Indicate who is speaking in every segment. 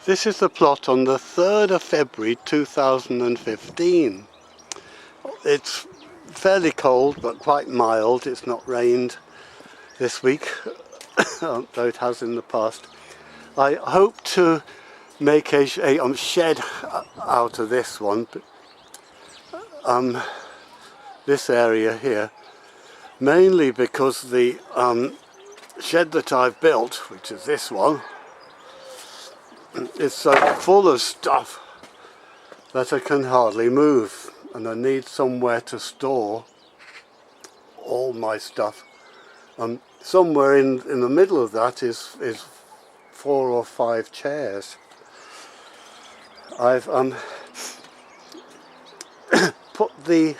Speaker 1: This is the plot on the 3rd of February 2015. It's fairly cold but quite mild. It's not rained this week, though it has in the past. I hope to make a shed out of this one, this area here, mainly because the shed that I've built, which is this one, is so full of stuff that I can hardly move, and I need somewhere to store all my stuff. Somewhere in the middle of that is 4 or 5 chairs. I've put the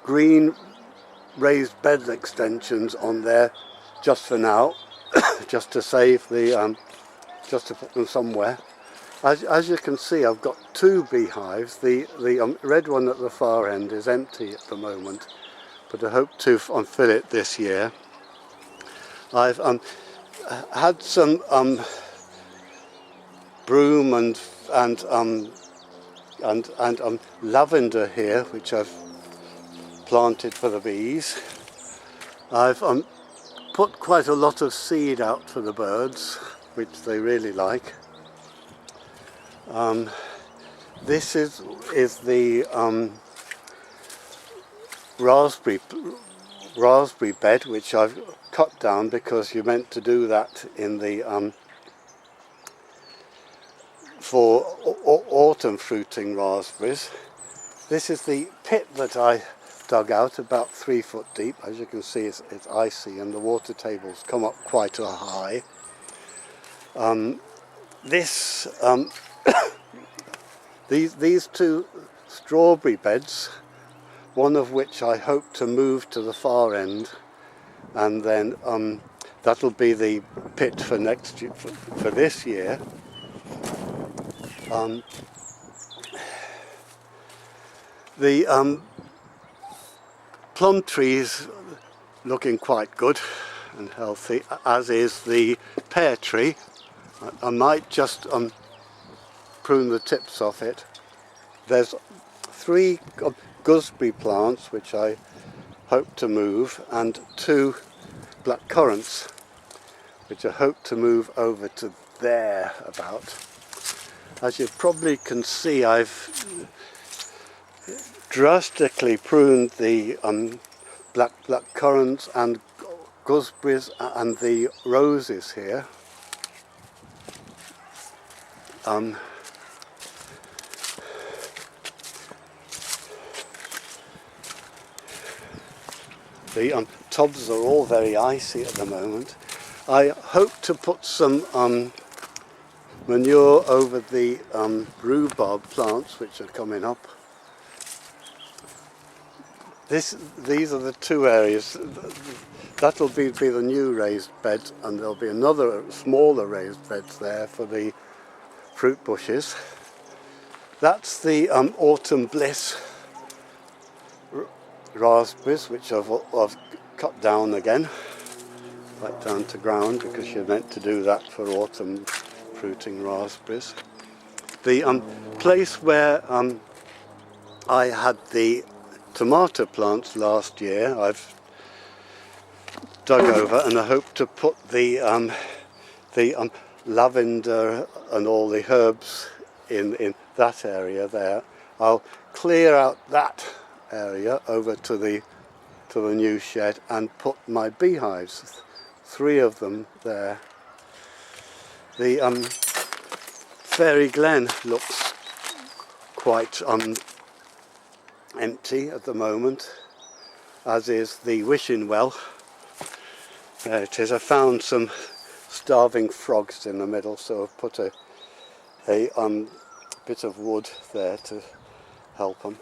Speaker 1: green raised bed extensions on there just for now, just to save the just to put them somewhere. As you can see, I've got 2 beehives. The red one at the far end is empty at the moment, but I hope to fill it this year. I've had some broom and lavender here, which I've planted for the bees. I've put quite a lot of seed out for the birds, which they really like. This is the raspberry bed, which I've cut down because you're meant to do that in the for autumn fruiting raspberries. This is the pit that I dug out, about 3 foot deep. As you can see, it's icy and the water tables come up quite a high. These 2 strawberry beds, one of which I hope to move to the far end, and then that'll be the pit for next year, for this year. The plum trees looking quite good and healthy, as is the pear tree. I might just prune the tips off it. There's 3 gooseberry plants which I hope to move, and 2 black currants which I hope to move over to there about. As you probably can see, I've drastically pruned the black currants and gooseberries and the roses here. The tubs are all very icy at the moment. I hope to put some manure over the rhubarb plants which are coming up. These are the 2 areas. That'll be the new raised bed, and there'll be another smaller raised beds there for the fruit bushes. That's the autumn bliss raspberries, which I've cut down again, right down to ground, because you're meant to do that for autumn fruiting raspberries. The place where I had the tomato plants last year, I've dug over, and I hope to put the lavender and all the herbs in that area there. I'll clear out that area over to the new shed and put my beehives, 3 of them there. The Fairy Glen looks quite empty at the moment, as is the Wishing Well. There it is. I found some starving frogs in the middle, so I've put a bit of wood there to help them.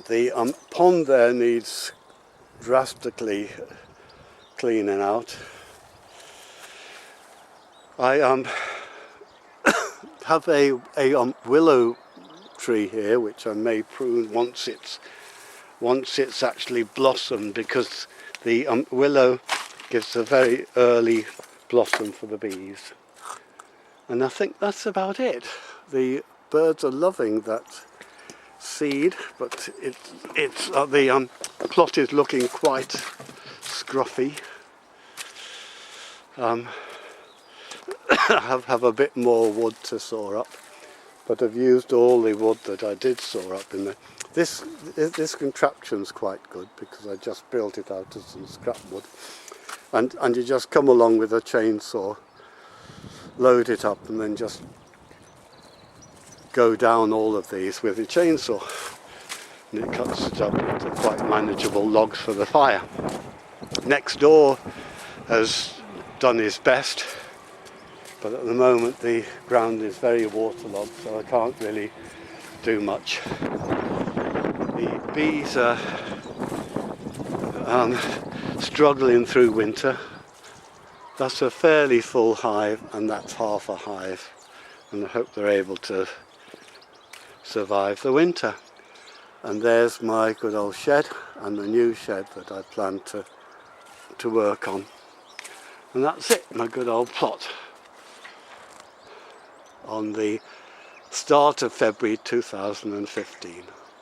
Speaker 1: The pond there needs drastically cleaning out. I have a willow tree here, which I may prune once it's actually blossomed, because the willow gives a very early blossom for the bees. And I think that's about it. The birds are loving that seed, but the plot is looking quite scruffy. I have a bit more wood to saw up, but I've used all the wood that I did saw up in there. This contraption's quite good because I just built it out of some scrap wood, and you just come along with a chainsaw, load it up, and then just go down all of these with the chainsaw, and it cuts it up into quite manageable logs for the fire. Next door has done his best, but at the moment the ground is very waterlogged, so I can't really do much. The bees are struggling through winter. That's a fairly full hive, and that's half a hive, and I hope they're able to survive the winter. And there's my good old shed and the new shed that I plan to work on. And that's it, my good old plot on the start of February 2015.